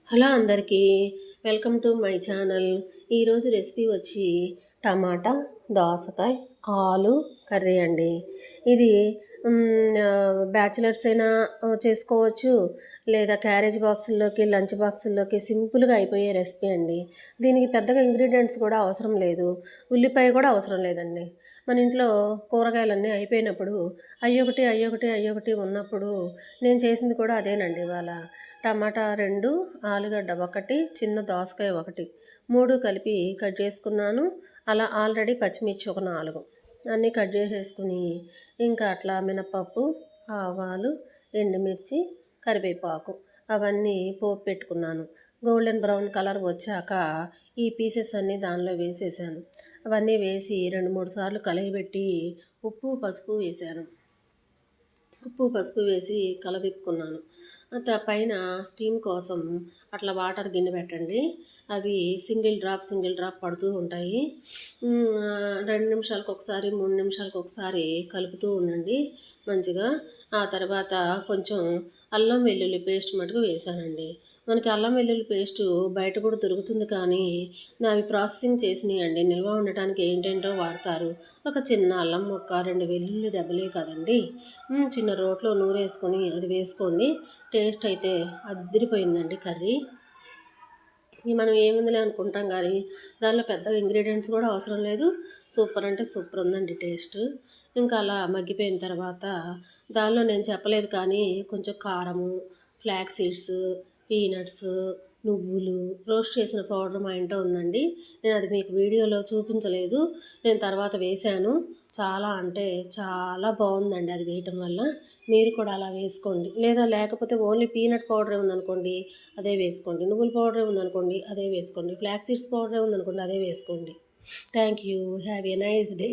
Hello అందరికీ, welcome to my channel. ఈరోజు recipe వచ్చి టమాటా దోసకాయ ఆలు కర్రీ అండి. ఇది బ్యాచిలర్స్ అయినా చేసుకోవచ్చు, లేదా క్యారేజ్ బాక్సుల్లోకి లంచ్ బాక్సుల్లోకి సింపుల్గా అయిపోయే రెసిపీ అండి. దీనికి పెద్దగా ఇంగ్రీడియంట్స్ కూడా అవసరం లేదు, ఉల్లిపాయ కూడా అవసరం లేదండి. మన ఇంట్లో కూరగాయలన్నీ అయిపోయినప్పుడు అయ్యొకటి ఉన్నప్పుడు నేను చేసింది కూడా అదేనండి. ఇవాళ టమాటా 2, ఆలుగడ్డ 1, చిన్న దోసకాయ 1, 3 కలిపి కట్ చేసుకున్నాను. అలా ఆల్రెడీ పచ్చిమిర్చి ఒక 4 అన్నీ కట్ చేసేసుకుని, ఇంకా అట్లా మినపప్పు, ఆవాలు, ఎండుమిర్చి, కరివేపాకు అవన్నీ పోపు పెట్టుకున్నాను. గోల్డెన్ బ్రౌన్ కలర్ వచ్చాక ఈ పీసెస్ అన్నీ దానిలో వేసేసాను. అవన్నీ వేసి 2-3 సార్లు కలయబెట్టి ఉప్పు పసుపు వేసాను. ఉప్పు పసుపు వేసి కలదిప్పుకున్నాను. పైన స్టీమ్ కోసం అట్లా వాటర్ గిన్నె పెట్టండి. అవి సింగిల్ డ్రాప్ పడుతూ ఉంటాయి. 2 నిమిషాలకు ఒకసారి 3 నిమిషాలకు ఒకసారి కలుపుతూ ఉండండి మంచిగా. ఆ తర్వాత కొంచెం అల్లం వెల్లుల్లి పేస్ట్ మటుకు వేసానండి. మనకి అల్లం వెల్లుల్లి పేస్టు బయట కూడా దొరుకుతుంది, కానీ అవి ప్రాసెసింగ్ చేసినాయండి. నిల్వ ఉండటానికి ఏంటేంటో వాడతారు. ఒక చిన్న అల్లం ముక్క, 2 వెల్లుల్లి దెబ్బలే కదండి. చిన్న రోట్లో నూరేసుకొని అది వేసుకోండి. టేస్ట్ అయితే అదిరిపోయిందండి కర్రీ. మనం ఏముందిలే అనుకుంటాం, కానీ దానిలో పెద్దగా ఇంగ్రీడియంట్స్ కూడా అవసరం లేదు. సూపర్ అంటే సూపర్ ఉందండి టేస్ట్. ఇంకా అలా మగ్గిపోయిన తర్వాత దానిలో నేను చెప్పలేదు కానీ కొంచెం కారము, ఫ్లాక్స్ సీడ్స్, పీనట్స్, నువ్వులు, రోస్ట్ చేసిన పౌడర్ మా ఇంట్లో ఉందండి. నేను అది మీకు వీడియోలో చూపించలేదు, నేను తర్వాత వేశాను. చాలా అంటే చాలా బాగుందండి అది వేయటం వల్ల. మీరు కూడా అలా వేసుకోండి. లేదా లేకపోతే ఓన్లీ పీనట్ పౌడరే ఉందనుకోండి అదే వేసుకోండి, నువ్వుల పౌడరే ఉందనుకోండి అదే వేసుకోండి, ఫ్లాక్స్ సీడ్స్ పౌడరే ఉందనుకోండి అదే వేసుకోండి. Thank you. Have a nice day.